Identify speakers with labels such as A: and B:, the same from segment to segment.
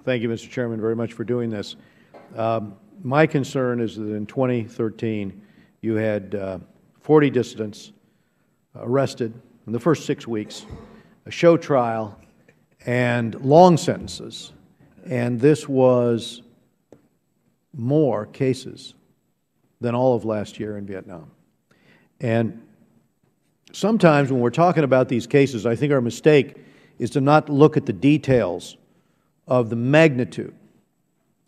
A: Thank you, Mr. Chairman, very much for doing this. My concern is that in 2013, you had 40 dissidents arrested in the first 6 weeks, a show trial, and long sentences. And this was more cases than all of last year in Vietnam. And sometimes when we're talking about these cases, I think our mistake is to not look at the details of the magnitude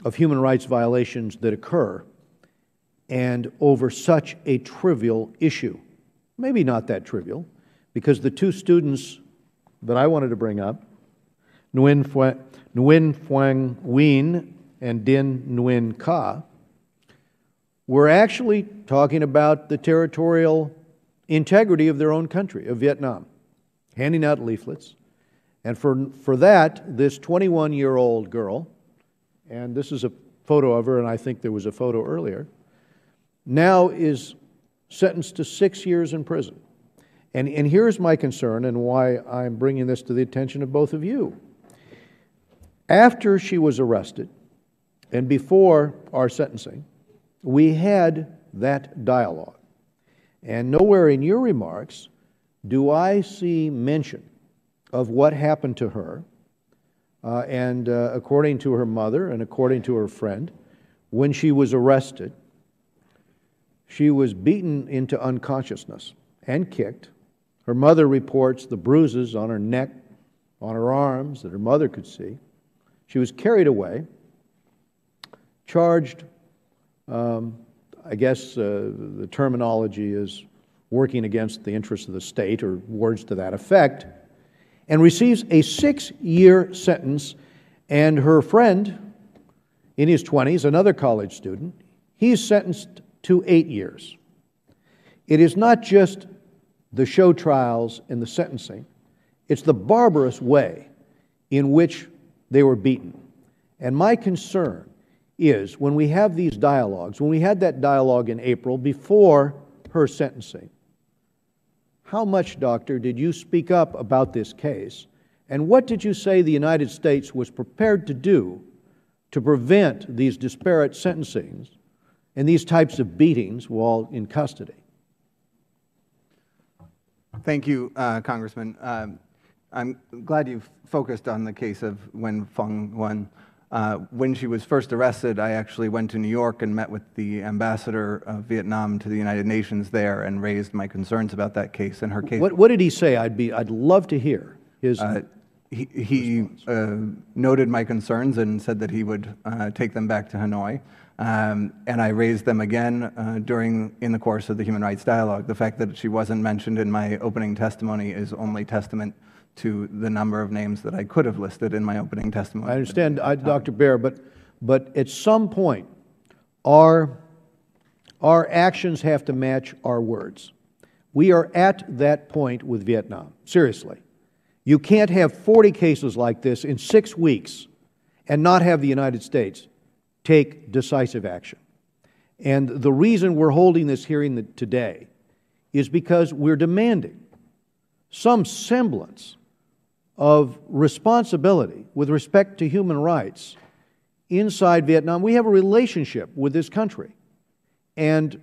A: of human rights violations that occur and over such a trivial issue. Maybe not that trivial, because the two students that I wanted to bring up, Nguyen Phương Uyên and Đinh Nguyên Kha, were actually talking about the territorial integrity of their own country, of Vietnam, handing out leaflets. And for that, this 21-year-old girl, and this is a photo of her, and I think there was a photo earlier, now is sentenced to 6 years in prison. And here's my concern and why I'm bringing this to the attention of both of you. After she was arrested and before our sentencing, we had that dialogue. And nowhere in your remarks do I see mention of what happened to her. And according to her mother and according to her friend, when she was arrested, she was beaten into unconsciousness and kicked. Her mother reports the bruises on her neck, on her arms that her mother could see. She was carried away, charged, I guess the terminology is working against the interests of the state or words to that effect, and receives a 6-year sentence. And her friend, in his 20s, another college student, he's sentenced to 8 years. It is not just the show trials and the sentencing, it's the barbarous way in which they were beaten. And my concern is when we have these dialogues, when we had that dialogue in April before her sentencing, how much, Doctor, did you speak up about this case? And what did you say the United States was prepared to do to prevent these disparate sentencings and these types of beatings while in custody?
B: Thank you, Congressman. I'm glad you've focused on the case of Nguyen Phương Uyên. When she was first arrested, I actually went to New York and met with the ambassador of Vietnam to the United Nations there and raised my concerns about that case and her case.
A: What did he say? I'd love to hear his
B: He noted my concerns and said that he would take them back to Hanoi. And I raised them again in the course of the human rights dialogue. The fact that she wasn't mentioned in my opening testimony is only testament to the number of names that I could have listed in my opening testimony.
A: I understand, Dr. Baer, but at some point, our actions have to match our words. We are at that point with Vietnam, seriously. You can't have 40 cases like this in 6 weeks and not have the United States take decisive action. And the reason we're holding this hearing today is because we're demanding some semblance of responsibility with respect to human rights inside Vietnam. We have a relationship with this country, and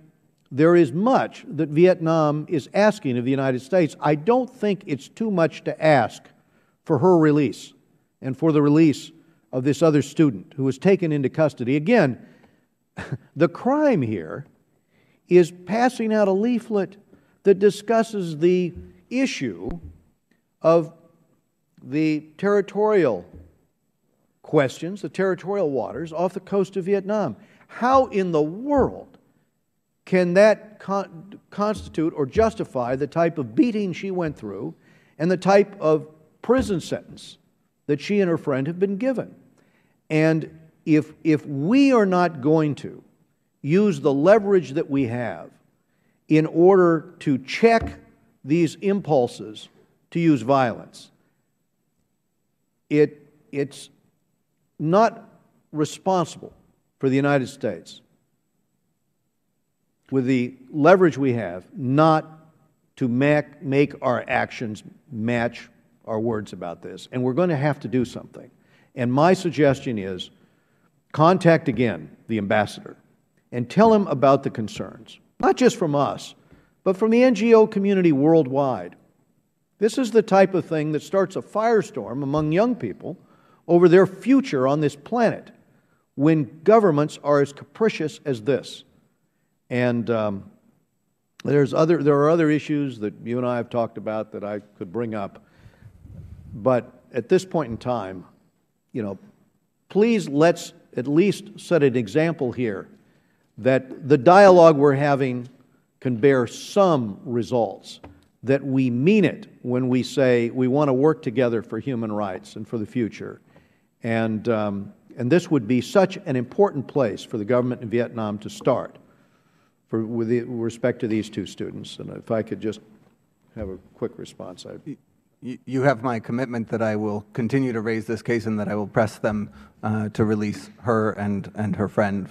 A: there is much that Vietnam is asking of the United States. I don't think it's too much to ask for her release and for the release of this other student who was taken into custody. Again, the crime here is passing out a leaflet that discusses the issue of the territorial questions, the territorial waters off the coast of Vietnam. How in the world can that constitute or justify the type of beating she went through and the type of prison sentence that she and her friend have been given? And if we are not going to use the leverage that we have in order to check these impulses to use violence, it's not responsible for the United States, with the leverage we have, not to make our actions match our words about this. And we're going to have to do something. And my suggestion is contact again the ambassador and tell him about the concerns, not just from us, but from the NGO community worldwide. This is the type of thing that starts a firestorm among young people over their future on this planet when governments are as capricious as this. And there are other issues that you and I have talked about that I could bring up. But at this point in time, please let's at least set an example here that the dialogue we're having can bear some results, that we mean it when we say we want to work together for human rights and for the future. And this would be such an important place for the government in Vietnam to start with respect to these two students. And if I could just have a quick response.
B: You have my commitment that I will continue to raise this case and that I will press them to release her and her friend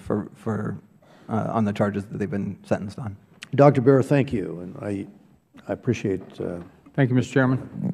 B: on the charges that they've been sentenced on.
A: Dr. Baer, thank you, and I appreciate.
C: Thank you, Mr. Chairman.